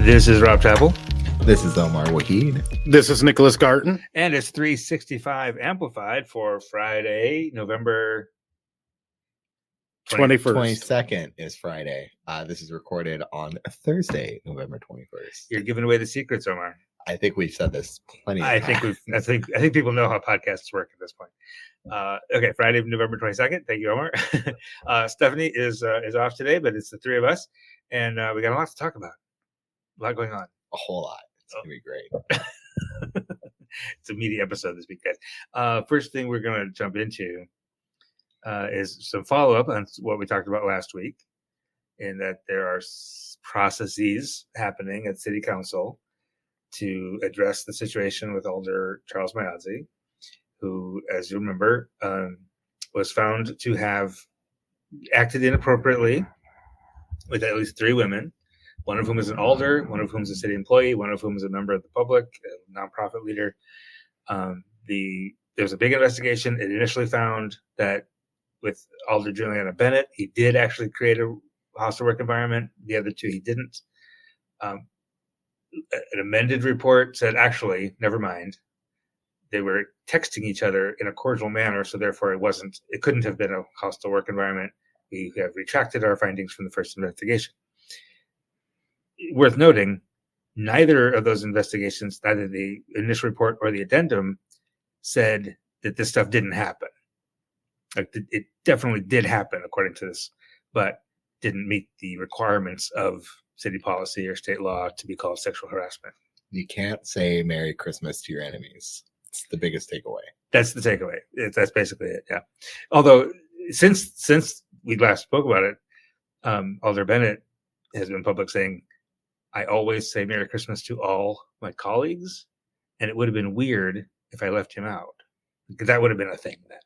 This is Rob Chappell. This is Omar Waheed. This is Nicholas Garten. And it's 365 Amplified for Friday, November 21st. 22nd is Friday. This is recorded on Thursday, November 21st. You're giving away the secrets, Omar. I think we've said this plenty of times. I think people know how podcasts work at this point. Okay, Friday, November 22nd. Thank you, Omar. Stephanie is off today, but it's the three of us, and we got a lot to talk about. A lot going on. A whole lot. It's going to be great. It's a meaty episode this week, guys. First thing we're going to jump into is some follow-up on what we talked about last week, in that there are processes happening at City Council to address the situation with Alder Charles Myadze, who, as you remember, was found to have acted inappropriately with at least three women, one of whom is an alder, one of whom is a city employee, one of whom is a member of the public, a nonprofit leader. There was a big investigation. It initially found that with Alder Juliana Bennett, he did actually create a hostile work environment. The other two, he didn't. An amended report said, actually, never mind. They were texting each other in a cordial manner, so therefore it couldn't have been a hostile work environment. We have retracted our findings from the first investigation. Worth noting, neither of those investigations, neither the initial report or the addendum, said that this stuff didn't happen. Like, it definitely did happen according to this, but didn't meet the requirements of city policy or state law to be called sexual harassment. You can't say Merry Christmas to your enemies. It's the biggest takeaway. That's the takeaway. That's basically it. Yeah. Although since we last spoke about it, Alder Bennett has been public saying, I always say Merry Christmas to all my colleagues, and it would have been weird if I left him out, because that would have been a thing then.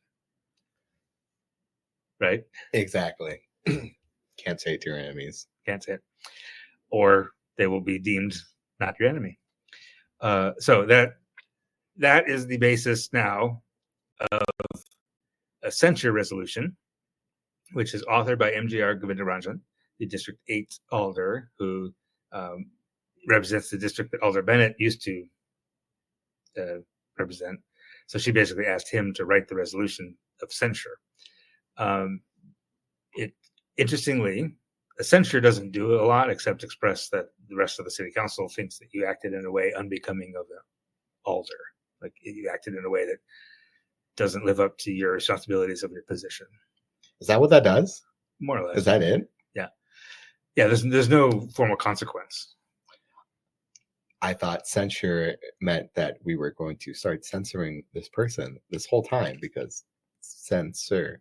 Right? Exactly. Can't say it to your enemies. Can't say it. Or they will be deemed not your enemy. So that is the basis now of a censure resolution, which is authored by MGR Govindaranjan, the District 8 Alder, who represents the district that Alder Bennett used to represent. So she basically asked him to write the resolution of censure. Interestingly, a censure doesn't do a lot except express that the rest of the city council thinks that you acted in a way unbecoming of an alder. Like, you acted in a way that doesn't live up to your responsibilities of your position. Is that what that does? More or less. Is that it? Yeah, there's no formal consequence. I thought censure meant that we were going to start censoring this person this whole time, because censor.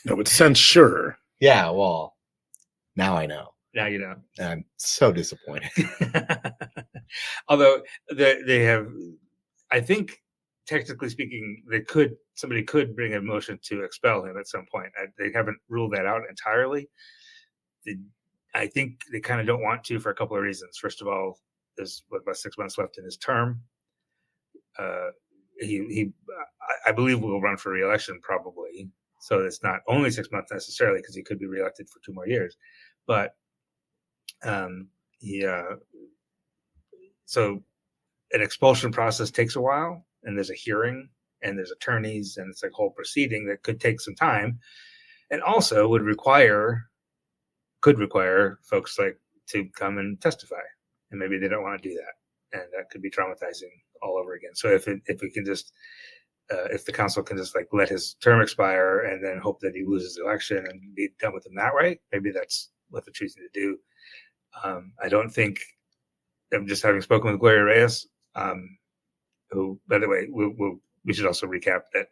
No, it's censure. Yeah, well, now I know. Now you know. And I'm so disappointed. Although they have, I think, technically speaking, somebody could bring a motion to expel him at some point. They haven't ruled that out entirely. I think they kind of don't want to, for a couple of reasons. First of all, there's about 6 months left in his term. I believe will run for re-election probably. So it's not only 6 months necessarily, because he could be reelected for 2 more years. But so an expulsion process takes a while, and there's a hearing, and there's attorneys, and it's like a whole proceeding that could take some time, and also could require folks like to come and testify, and maybe they don't want to do that, and that could be traumatizing all over again. So if we can just if the council can just like let his term expire and then hope that he loses the election and be done with him that way, maybe that's what they're choosing to do. I don't think, I'm just having spoken with Gloria Reyes, who, by the way, we should also recap that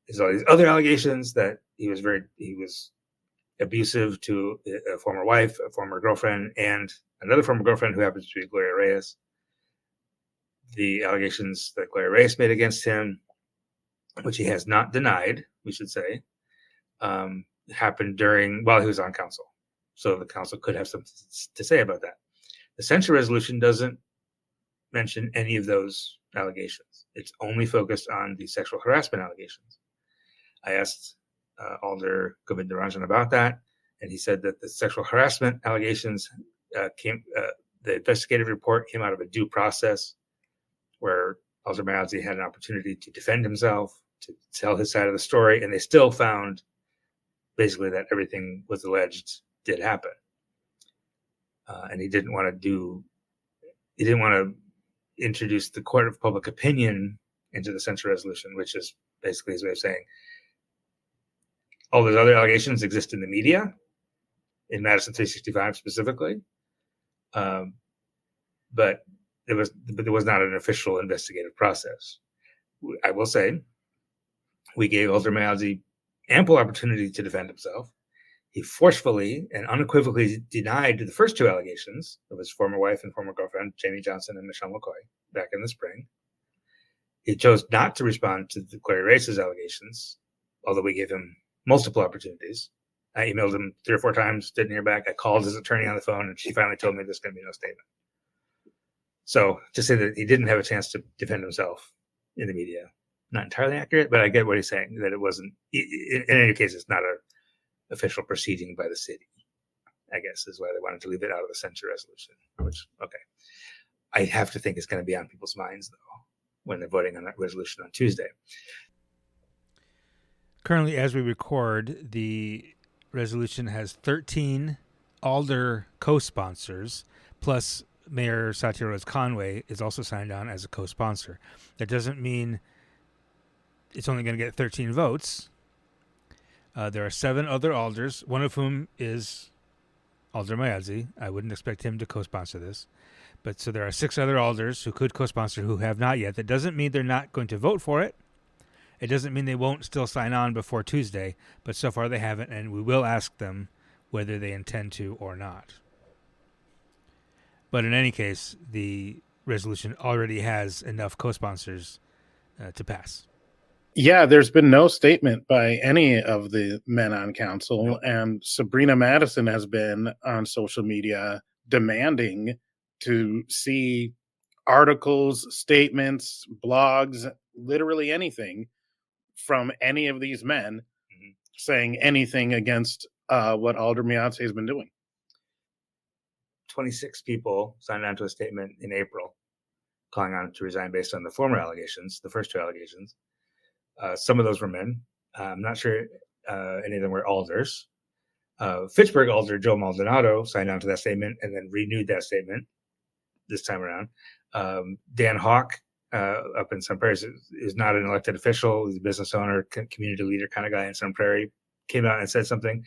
there's all these other allegations that he was abusive to a former wife, a former girlfriend, and another former girlfriend who happens to be Gloria Reyes. The allegations that Gloria Reyes made against him, which he has not denied, we should say, happened while he was on council. So the council could have something to say about that. The censure resolution doesn't mention any of those allegations. It's only focused on the sexual harassment allegations. I asked Alder Govindaranjan about that, and he said that the sexual harassment allegations The investigative report came out of a due process where Alder Myadze had an opportunity to defend himself, to tell his side of the story, and they still found basically that everything was alleged did happen. And he didn't want to introduce the court of public opinion into the censure resolution, which is basically his way of saying all those other allegations exist in the media, in Madison 365 specifically, but there was not an official investigative process. I will say, we gave Alder Myadze ample opportunity to defend himself. He forcefully and unequivocally denied the first two allegations of his former wife and former girlfriend, Jamie Johnson and Michelle McCoy, back in the spring. He chose not to respond to the Clary Race's allegations, although we gave him multiple opportunities. I emailed him 3 or 4 times, didn't hear back. I called his attorney on the phone, and she finally told me there's going to be no statement. So to say that he didn't have a chance to defend himself in the media, not entirely accurate, but I get what he's saying, that it wasn't, in any case, it's not an official proceeding by the city, I guess, is why they wanted to leave it out of the censure resolution, which, okay. I have to think it's going to be on people's minds, though, when they're voting on that resolution on Tuesday. Currently, as we record, the resolution has 13 Alder co-sponsors, plus Mayor Satya Rose Conway is also signed on as a co-sponsor. That doesn't mean it's only going to get 13 votes. There are 7 other Alders, one of whom is Alder Myadze. I wouldn't expect him to co-sponsor this. But so there are 6 other Alders who could co-sponsor who have not yet. That doesn't mean they're not going to vote for it. It doesn't mean they won't still sign on before Tuesday, but so far they haven't, and we will ask them whether they intend to or not. But in any case, the resolution already has enough co-sponsors to pass. Yeah, there's been no statement by any of the men on council, and Sabrina Madison has been on social media demanding to see articles, statements, blogs, literally anything from any of these men saying anything against what Alder Myadze has been doing. 26 people signed on to a statement in April calling on to resign based on the former allegations, the first 2 allegations. Some of those were men. I'm not sure any of them were Alders. Fitchburg Alder Joe Maldonado signed on to that statement and then renewed that statement this time around. Dan Hawk up in Sun Prairie is not an elected official. He's a business owner, community leader kind of guy in Sun Prairie. Came out and said something.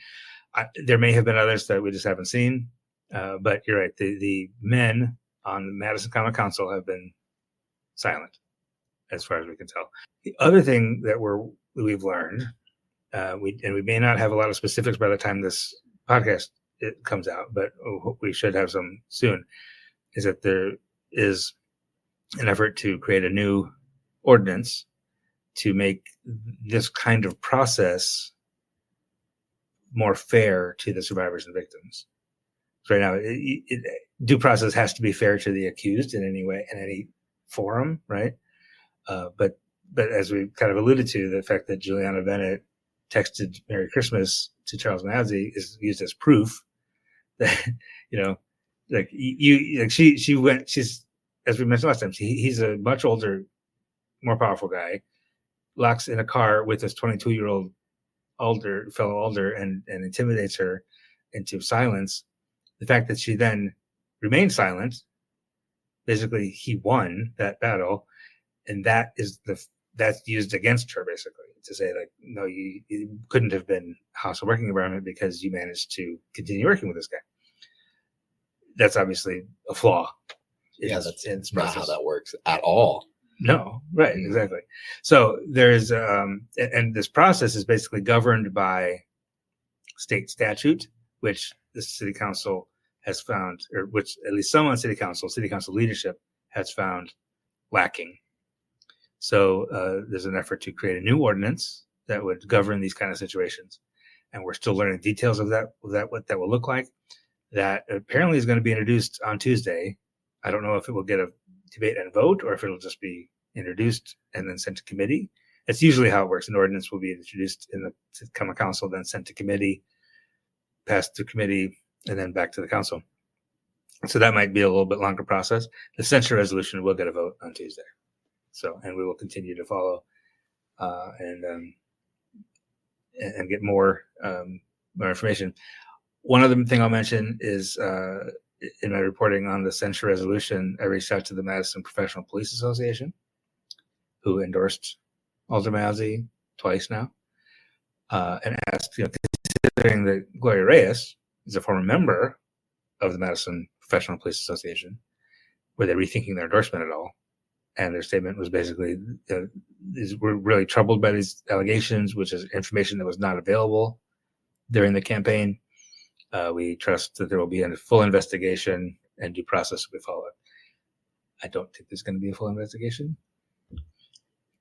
There may have been others that we just haven't seen. But you're right. The men on the Madison County Council have been silent, as far as we can tell. The other thing that we've learned, we may not have a lot of specifics by the time this podcast comes out, but we should have some soon, is that there is an effort to create a new ordinance to make this kind of process more fair to the survivors and victims. So right now, due process has to be fair to the accused in any way, in any forum, right? But as we kind of alluded to, the fact that Juliana Bennett texted Merry Christmas to Charles Myadze is used as proof that, she's, as we mentioned last time, he's a much older, more powerful guy, locks in a car with his 22-year-old fellow Alder and intimidates her into silence. The fact that she then remained silent, basically he won that battle, and that's used against her, basically, to say, like, no, you couldn't have been a hostile working environment because you managed to continue working with this guy. That's obviously a flaw. That's not how that works at all. No, right, exactly. So there's, and this process is basically governed by state statute, which the city council has found, or which at least some on city council leadership has found lacking. So there's an effort to create a new ordinance that would govern these kind of situations. And we're still learning details of what that will look like. That apparently is going to be introduced on Tuesday. I don't know if it will get a debate and vote or if it'll just be introduced and then sent to committee. It's usually how it works. An ordinance will be introduced in the common council, then sent to committee, passed through committee, and then back to the council. So that might be a little bit longer process. The censure resolution will get a vote on Tuesday. So, and we will continue to follow and get more information. One other thing I'll mention is in my reporting on the censure resolution, I reached out to the Madison Professional Police Association, who endorsed Alder Myadze twice now, and asked, considering that Gloria Reyes is a former member of the Madison Professional Police Association, were they rethinking their endorsement at all? And their statement was basically, we're really troubled by these allegations, which is information that was not available during the campaign. We trust that there will be a full investigation and due process will be followed. I don't think there's going to be a full investigation.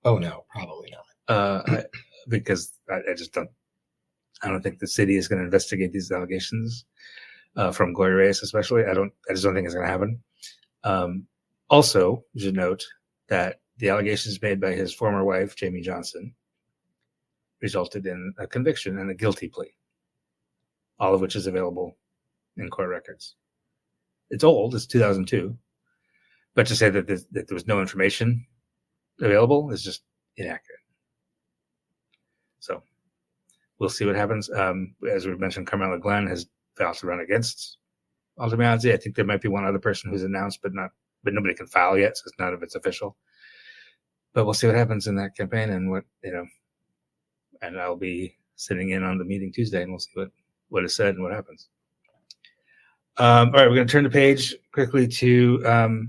Oh no, probably not. Because I just don't. I don't think the city is going to investigate these allegations from Gloria Reyes, especially. I just don't think it's going to happen. Also, you should note that the allegations made by his former wife, Jamie Johnson, resulted in a conviction and a guilty plea, all of which is available in court records. It's old, it's 2002, but to say that there was no information available is just inaccurate. So we'll see what happens. As we mentioned, Carmela Glenn has filed to run against Alder Myadze. I think there might be one other person who's announced, but nobody can file yet, so none of it's official. But we'll see what happens in that campaign and and I'll be sitting in on the meeting Tuesday, and we'll see what is said and what happens. All right, we're going to turn the page quickly to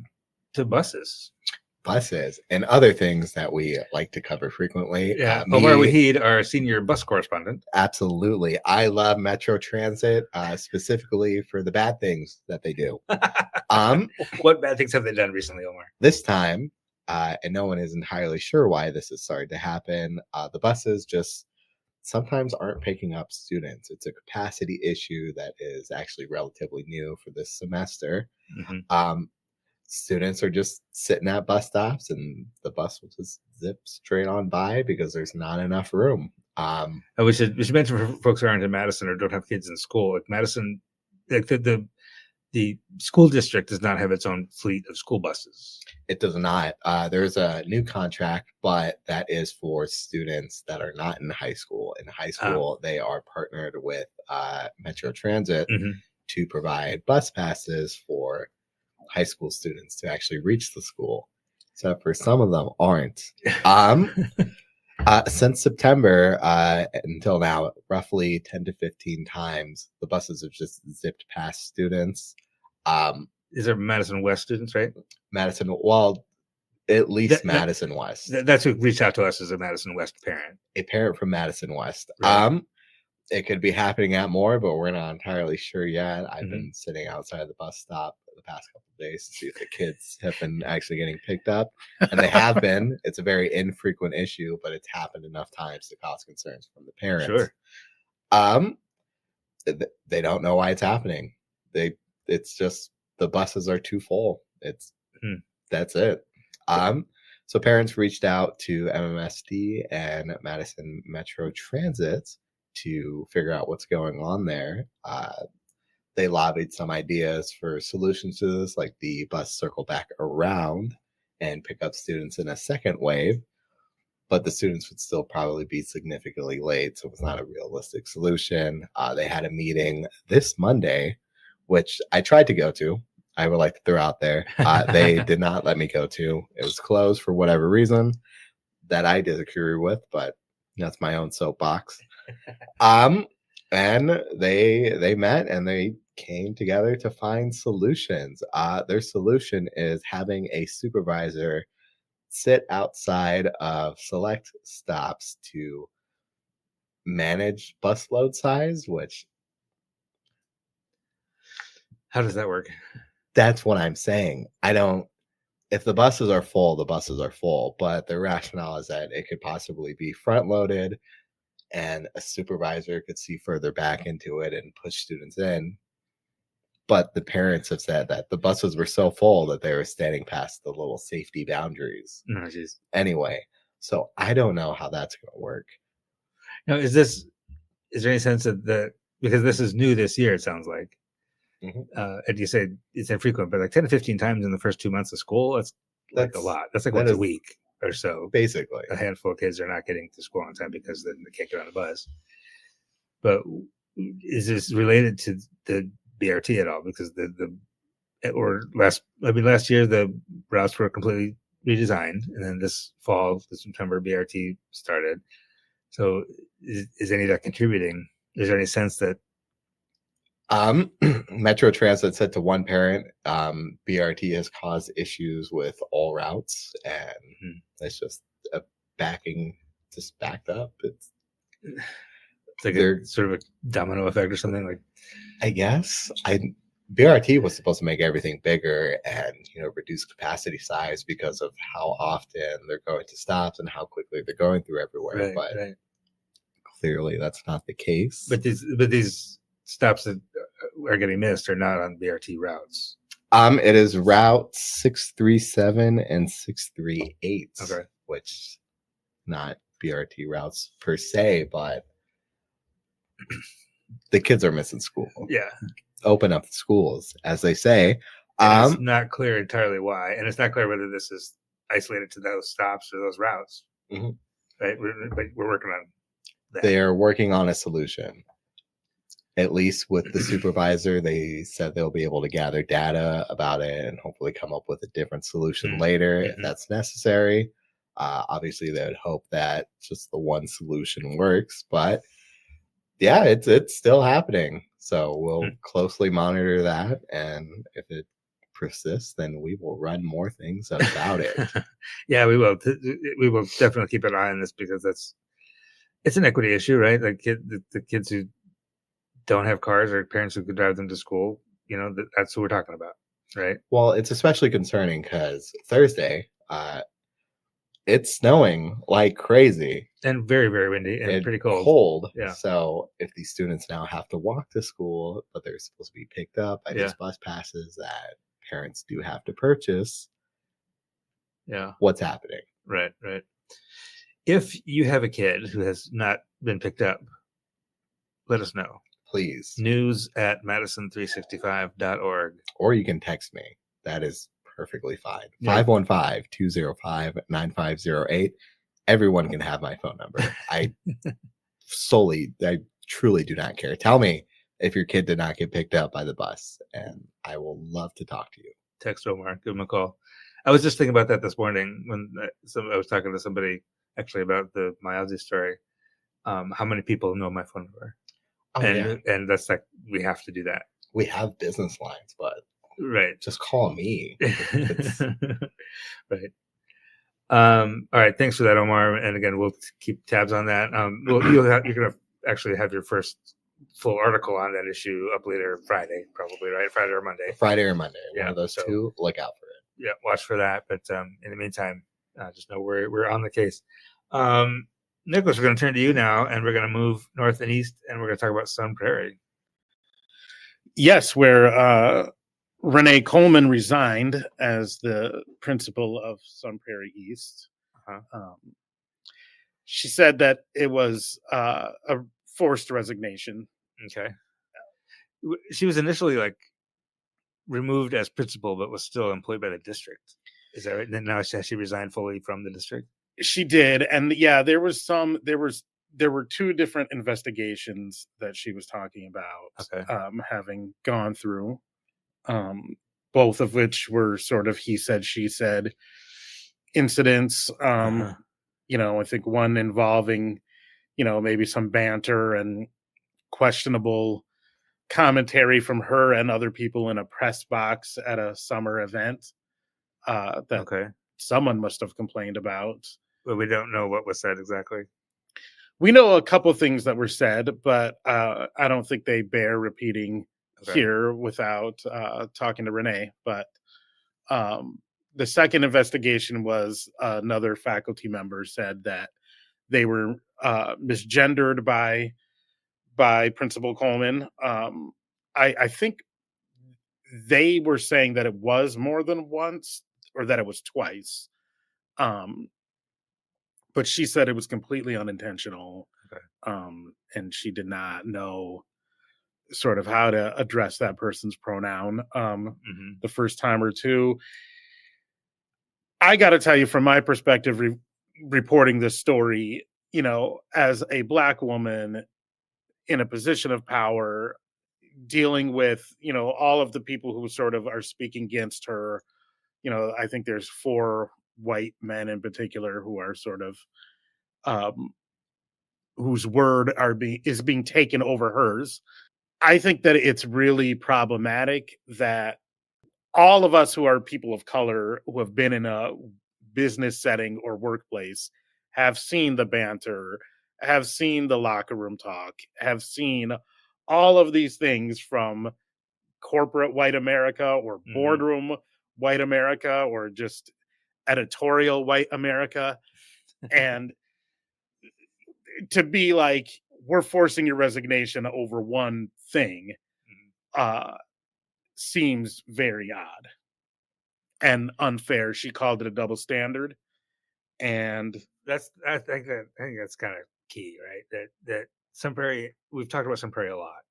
buses. Buses and other things that we like to cover frequently. Yeah, Omar Waheed, our senior bus correspondent. Absolutely. I love Metro Transit, specifically for the bad things that they do. What bad things have they done recently, Omar? This time, and no one is entirely sure why this has started to happen, the buses just sometimes aren't picking up students. It's a capacity issue that is actually relatively new for this semester. Mm-hmm. Students are just sitting at bus stops and the bus will just zip straight on by because there's not enough room. We should mention for folks who aren't in Madison or don't have kids in school, like Madison, like the school district does not have its own fleet of school buses. It does not. There's a new contract, but that is for students that are not in high school. In high school, they are partnered with Metro Transit to provide bus passes for high school students to actually reach the school. Except for some of them aren't. Since September until now, roughly 10 to 15 times, the buses have just zipped past students. These are Madison West students, right? Madison, well, at least Madison West. That's who reached out to us as a Madison West parent. A parent from Madison West. Right. It could be happening at more, but we're not entirely sure yet. I've been sitting outside the bus stop the past couple of days to see if the kids have been actually getting picked up, and they have been. It's a very infrequent issue, but it's happened enough times to cause concerns from the parents. Sure. They don't know why it's happening. It's just the buses are too full. That's it. So parents reached out to MMSD and Madison Metro Transit to figure out what's going on there. They lobbied some ideas for solutions to this, like the bus circle back around and pick up students in a second wave, but the students would still probably be significantly late, so it was not a realistic solution. They had a meeting this Monday, which I tried to go to. I would like to throw out there. They did not let me go to. It was closed for whatever reason that I disagree with, but that's my own soapbox. And they met and they came together to find solutions. Their solution is having a supervisor sit outside of select stops to manage bus load size, which... How does that work? That's what I'm saying. If the buses are full, the buses are full, but the rationale is that it could possibly be front loaded and a supervisor could see further back into it and push students in. But the parents have said that the buses were so full that they were standing past the little safety boundaries. No, geez. Anyway, so I don't know how that's going to work. Now, is there any sense that because this is new this year, it sounds like, And you say it's infrequent, but like 10 to 15 times in the first 2 months of school, that's like a lot. That's like that once a is week or so. basically. A handful of kids are not getting to school on time because then they can't get on the bus. But is this related to the BRT at all? Because last year the routes were completely redesigned, and then this fall, the September BRT started. So is any of that contributing? Is there any sense that Metro Transit said to one parent, BRT has caused issues with all routes, and it's just backed up. It's like a sort of a domino effect or something? Like, I guess BRT was supposed to make everything bigger and reduce capacity size because of how often they're going to stops and how quickly they're going through everywhere. But clearly that's not the case. But these stops that are getting missed are not on BRT routes. It is route 637 and 638. Okay. Which not BRT routes per se, but the kids are missing school. Yeah. Open up the schools, as they say. It's not clear entirely why, and it's not clear whether this is isolated to those stops or those routes. Right? But we're working on that. They are working on a solution. At least with the supervisor, they said they'll be able to gather data about it and hopefully come up with a different solution later if that's necessary. Obviously, they would hope that just the one solution works, but yeah, it's still happening. So we'll closely monitor that, and if it persists, then we will run more things about it. Yeah, we will. We will definitely keep an eye on this because it's an equity issue, right? Like the kids who don't have cars or parents who could drive them to school, that's what we're talking about, right? Well, it's especially concerning because Thursday, it's snowing like crazy and very, very windy and pretty cold. Yeah. So if these students now have to walk to school, but they're supposed to be picked up by these bus passes that parents do have to purchase, what's happening? Right. If you have a kid who has not been picked up, let us know. Please. news@madison365.org. Or you can text me. That is perfectly fine. 515-205-9508. Everyone can have my phone number. I truly do not care. Tell me if your kid did not get picked up by the bus, and I will love to talk to you. Text Omar, give him a call. I was just thinking about that this morning when I was talking to somebody actually about the Myadze story. How many people know my phone number? And that's like, we have to do that. We have business lines, but right, just call me. Right. All right, thanks for that, Omar. And again, we'll keep tabs on that. You're gonna actually have your first full article on that issue up later Friday, probably, right? Friday or Monday. One of those two. Look out for it. Yeah, watch for that. But in the meantime, just know we're on the case. Nicholas, we're going to turn to you now, and we're going to move north and east, and we're going to talk about Sun Prairie. Yes, where Renee Coleman resigned as the principal of Sun Prairie East. She said that it was a forced resignation. Okay. She was initially removed as principal, but was still employed by the district. Is that right? And then now she resigned fully from the district? She did. And there were two different investigations that she was talking about, having gone through, both of which were sort of he said, she said incidents. I think one involving, maybe some banter and questionable commentary from her and other people in a press box at a summer event that someone must have complained about. But we don't know what was said exactly. We know a couple things that were said, but I don't think they bear repeating here without talking to Renee. But the second investigation was another faculty member said that they were misgendered by Principal Coleman. I think they were saying that it was more than once or that it was twice. But she said it was completely unintentional. And she did not know sort of how to address that person's pronoun Mhm. the first time or two. I got to tell you, from my perspective, reporting this story, as a Black woman in a position of power, dealing with, all of the people who sort of are speaking against her. I think there's 4 white men in particular who are sort of, um, whose word is being taken over hers. I think that it's really problematic that all of us who are people of color who have been in a business setting or workplace have seen the banter, have seen the locker room talk, have seen all of these things from corporate white America or Mhm. boardroom white America or just editorial white America. And to be like, we're forcing your resignation over one thing seems very odd and unfair. She called it a double standard. And I think that's kind of key, right? That Sun Prairie, we've talked about Sun Prairie a lot.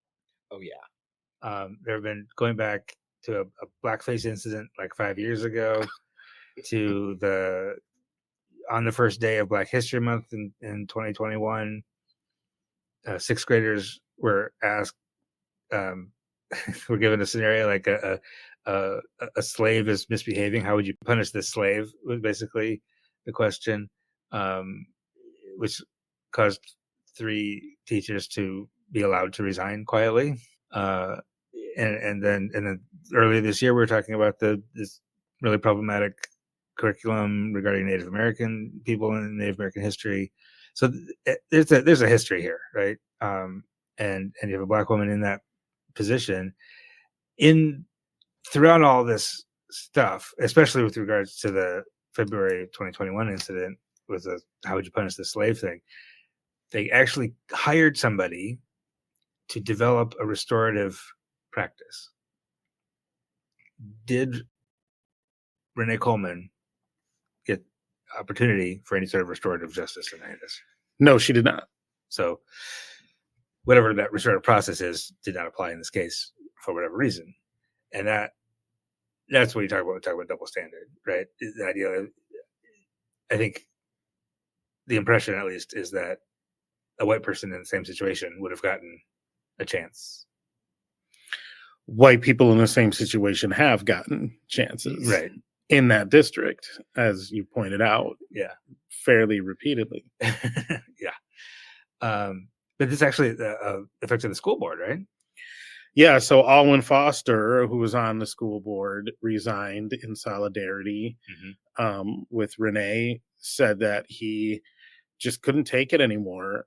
Oh yeah. There have been, going back to a blackface incident like 5 years ago, to on the first day of Black History Month in 2021, 6th graders were asked, we're given a scenario like a slave is misbehaving. How would you punish this slave? Was basically the question, which caused 3 teachers to be allowed to resign quietly. And then earlier this year, we were talking about this really problematic curriculum regarding Native American people and Native American history. So there's a history here, right? And you have a Black woman in that position. Throughout all this stuff, especially with regards to the February 2021 incident with the how would you punish the slave thing, they actually hired somebody to develop a restorative practice. Did Renee Coleman get opportunity for any sort of restorative justice in any of this? no, she did not. So whatever that restorative process is did not apply in this case for whatever reason. And that's what you talk about double standard, right? The idea of, I think the impression, at least, is that a white person in the same situation would have gotten a chance. White people in the same situation have gotten chances, Right, in that district, as you pointed out, yeah, fairly repeatedly. yeah. But this actually affected the school board, right? Yeah, so Alwyn Foster, who was on the school board, resigned in solidarity with Renee, said that he just couldn't take it anymore,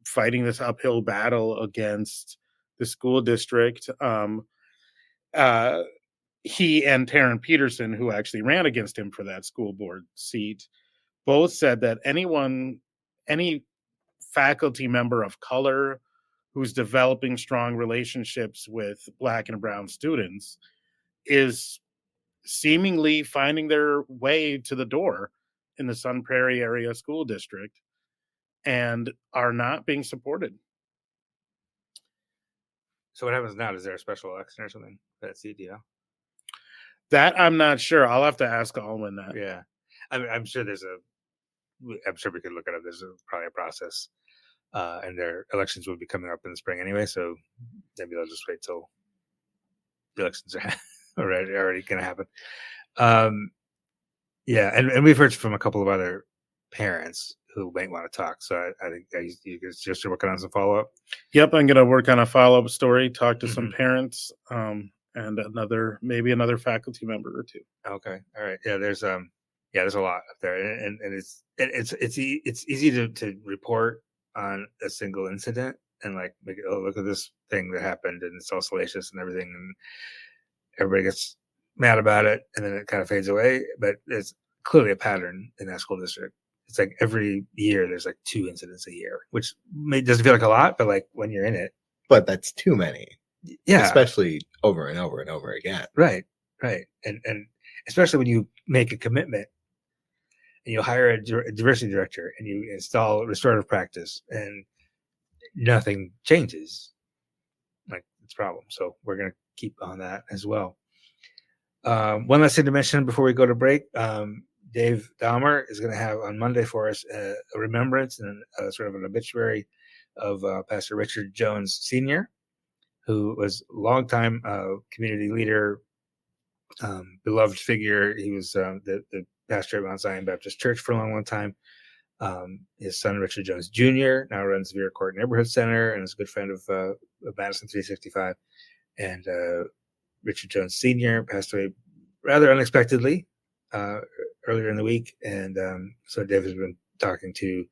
fighting this uphill battle against the school district. He and Taryn Peterson, who actually ran against him for that school board seat, both said that any faculty member of color who's developing strong relationships with Black and brown students is seemingly finding their way to the door in the Sun Prairie area school district and are not being supported. So what happens now? Is there a special election or something for that seat? Do you know? That I'm not sure. I'll have to ask Alwyn that. Yeah, I'm sure I'm sure we could look it up. There's probably a process, and their elections will be coming up in the spring anyway. So maybe they'll just wait till the elections are already going to happen. Yeah, and we've heard from a couple of other parents who might want to talk. So I think you guys just working on some follow up. Yep, I'm going to work on a follow up story, talk to some parents, and maybe another faculty member or 2. Okay, all right. Yeah, there's a lot up there, and it's easy to report on a single incident and like make it, oh, look at this thing that happened and it's all salacious and everything, and everybody gets mad about it, and then it kind of fades away. But there's clearly a pattern in that school district. It's like every year there's like 2 incidents a year, which doesn't feel like a lot, but like when you're in it, But that's too many. yeah, Especially over and over and over again. right, and especially when you make a commitment and you hire a diversity director and you install restorative practice and nothing changes. it's a problem. So we're going to keep on that as well. One last thing to mention before we go to break. Dave Dahmer is going to have on Monday for us a remembrance and sort of an obituary of Pastor Richard Jones Sr., who was a longtime community leader, beloved figure. He was the pastor at Mount Zion Baptist Church for a long time. His son, Richard Jones Jr., now runs Vera Court Neighborhood Center and is a good friend of Madison 365. And Richard Jones Sr. passed away rather unexpectedly earlier in the week. And so Dave has been talking to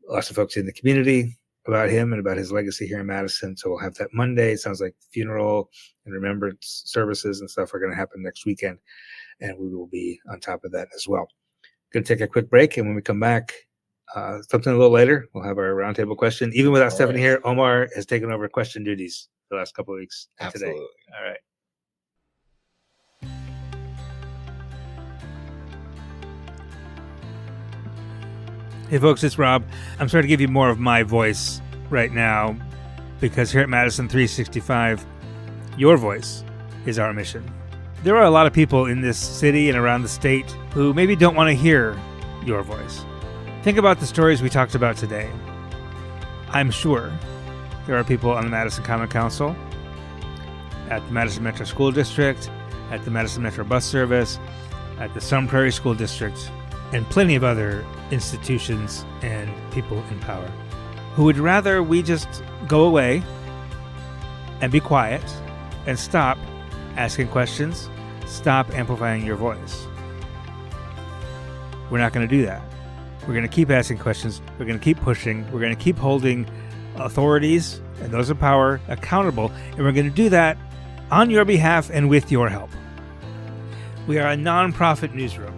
lots of folks in the community about him and about his legacy here in Madison. So we'll have that Monday. It sounds like funeral and remembrance services and stuff are going to happen next weekend. And we will be on top of that as well. Going to take a quick break. And when we come back, something a little later, we'll have our roundtable question. Even without Stephanie here, Omar has taken over question duties the last couple of weeks. Absolutely. Today. All right. Hey folks, it's Rob. I'm sorry to give you more of my voice right now because here at Madison 365, your voice is our mission. There are a lot of people in this city and around the state who maybe don't want to hear your voice. Think about the stories we talked about today. I'm sure there are people on the Madison Common Council, at the Madison Metro School District, at the Madison Metro Bus Service, at the Sun Prairie School District, and plenty of other institutions and people in power who would rather we just go away and be quiet and stop asking questions, stop amplifying your voice. We're not going to do that. We're going to keep asking questions. We're going to keep pushing. We're going to keep holding authorities and those in power accountable. And we're going to do that on your behalf and with your help. We are a nonprofit newsroom.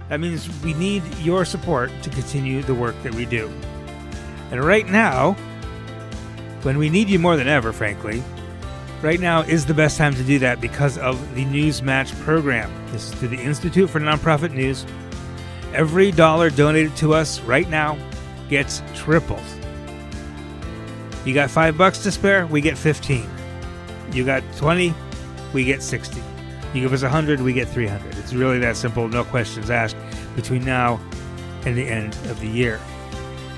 That means we need your support to continue the work that we do. And right now, when we need you more than ever, frankly, right now is the best time to do that because of the News Match program. This is through the Institute for Nonprofit News. Every dollar donated to us right now gets tripled. You got $5 to spare, we get 15. You got 20, we get 60. You give us 100, we get 300. It's really that simple, no questions asked, between now and the end of the year.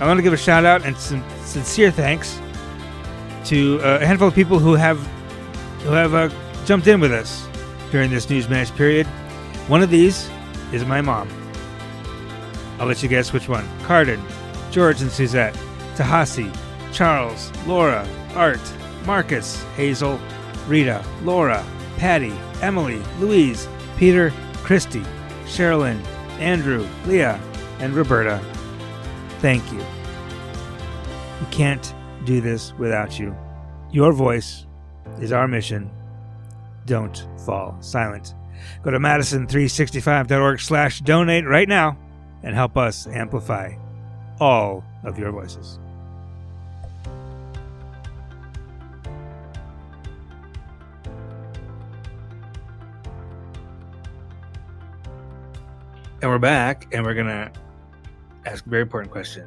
I want to give a shout out and some sincere thanks to a handful of people who have jumped in with us during this news match period. One of these is my mom. I'll let you guess which one. Carden, George and Suzette, Tahasi, Charles, Laura, Art, Marcus, Hazel, Rita, Laura, Patty, Emily, Louise, Peter, Christy, Sherilyn, Andrew, Leah, and Roberta. Thank you. We can't do this without you. Your voice is our mission. Don't fall silent. Go to madison365.org/donate right now and help us amplify all of your voices. And we're back, and we're going to ask a very important question,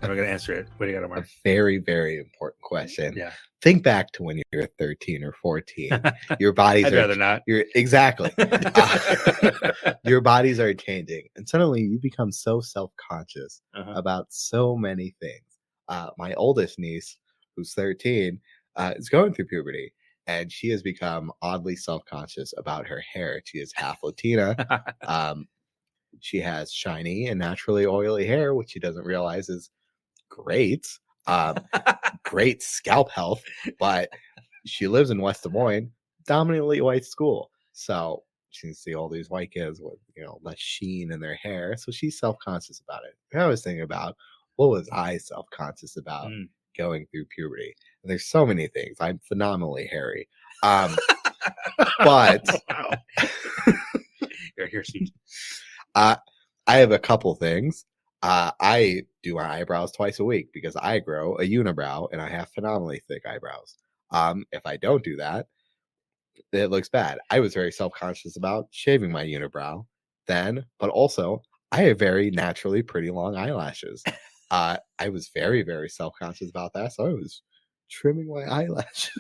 and we're going to answer it. What do you got, Omar? A very, very important question. Yeah. Think back to when you were 13 or 14. Your bodies I'd rather not. Exactly. Your bodies are changing. And suddenly you become so self-conscious about so many things. My oldest niece, who's 13, is going through puberty. And she has become oddly self-conscious about her hair. She is half Latina. She has shiny and naturally oily hair, which she doesn't realize is great. Great scalp health, but she lives in West Des Moines, dominantly white school. So she can see all these white kids with, less sheen in their hair. So she's self-conscious about it. And I was thinking about, what was I self-conscious about going through puberty? And there's so many things. I'm phenomenally hairy. But Here, Steve. I have a couple things. I do my eyebrows twice a week because I grow a unibrow and I have phenomenally thick eyebrows. If I don't do that, it looks bad. I was very self-conscious about shaving my unibrow then, but also I have very naturally pretty long eyelashes. I was very, very self-conscious about that. So I was trimming my eyelashes.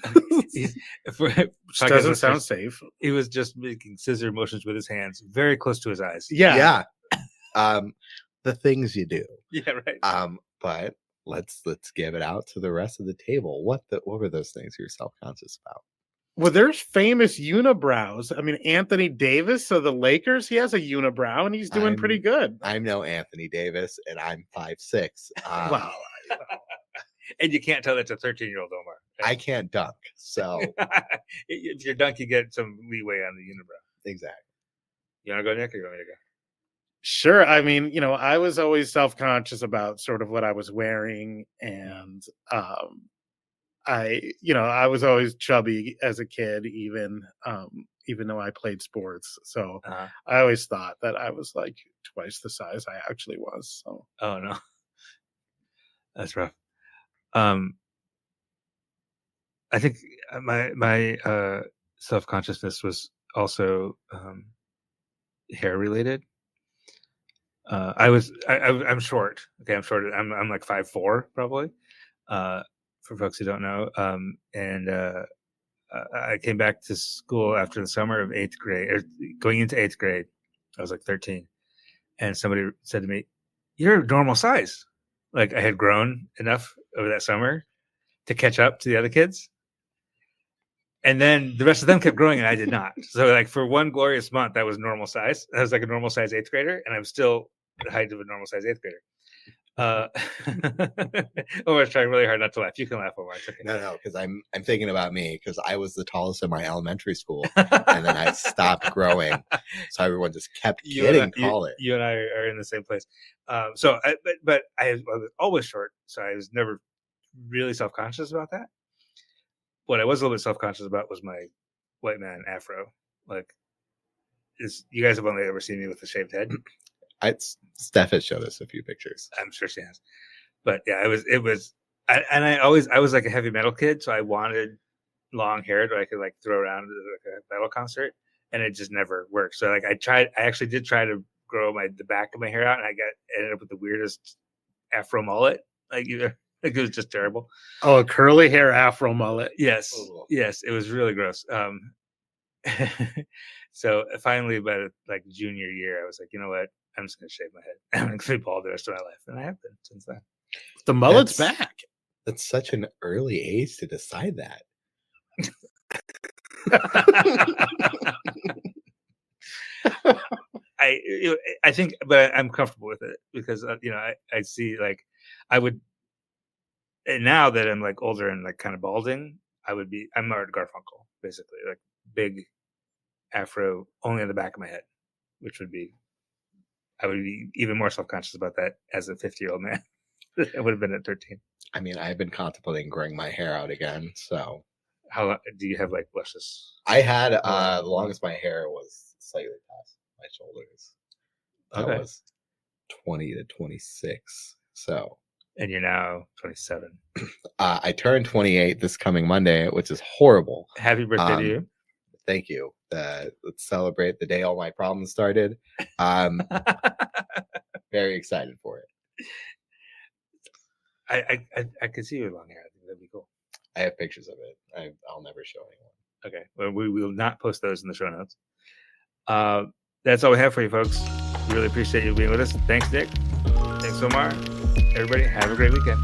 Which doesn't sound safe. He was just making scissor motions with his hands very close to his eyes. Yeah. The things you do. Yeah, right. But let's give it out to the rest of the table. What were those things you're self-conscious about? Well, there's famous unibrows. I mean, Anthony Davis of the Lakers, he has a unibrow and he's doing pretty good. I'm no Anthony Davis and I'm 5'6". Wow. And you can't tell that's a 13-year-old Omar. I can't dunk, so if you're dunk, you get some leeway on the unibrow. exactly. You want to go, Nick, or you want me to go? Sure. I mean, I was always self-conscious about sort of what I was wearing, and I was always chubby as a kid, even though I played sports. So I always thought that I was like twice the size I actually was. So. Oh no, that's rough. I think my self-consciousness was also hair related. I'm short. Okay, I'm short. I'm like 5'4" probably. For folks who don't know, and I came back to school after the summer of 8th grade, or going into 8th grade. I was like 13, and somebody said to me, "You're normal size." Like I had grown enough over that summer to catch up to the other kids. And then the rest of them kept growing and I did not. So like for one glorious month, I was normal size. I was like a normal size 8th grader and I'm still the height of a normal size 8th grader. Omar's trying really hard not to laugh. You can laugh, Omar. It's okay. No, because I'm thinking about me because I was the tallest in my elementary school and then I stopped growing. So everyone just kept getting taller. You and I are in the same place. But I was always short. So I was never really self-conscious about that. What I was a little bit self-conscious about was my white man afro. Like, you guys have only ever seen me with a shaved head. Steph has showed us a few pictures. I'm sure she has. But yeah, I was like a heavy metal kid, so I wanted long hair that I could like throw around at like a metal concert, and it just never worked. So like I actually did try to grow the back of my hair out, and I ended up with the weirdest afro mullet. Like it was just terrible. Oh, a curly hair afro mullet. Yes. Yes. It was really gross. So finally, by like junior year, I was like, you know what? I'm just going to shave my head. I'm going to be bald the rest of my life. And I have been since then. The mullet's back. That's such an early age to decide that. I think, but I'm comfortable with it because, I see like I would. And now that I'm like older and like kind of balding, I'm Art Garfunkel, basically, like big afro only on the back of my head, which I would be even more self-conscious about that as a 50-year-old man. I would have been at 13. I mean, I've been contemplating growing my hair out again. So how long do you have like luscious? I had the longest my hair was slightly past my shoulders. That was 20 to 26. So. And you're now 27. I turned 28 this coming Monday, which is horrible. Happy birthday to you. Thank you. Let's celebrate the day all my problems started. Very excited for it. I could see your long hair. I think that'd be cool. I have pictures of it. I'll never show anyone. Okay. Well, we will not post those in the show notes. That's all we have for you, folks. Really appreciate you being with us. Thanks, Nick. Thanks, Omar. Everybody, have a great weekend.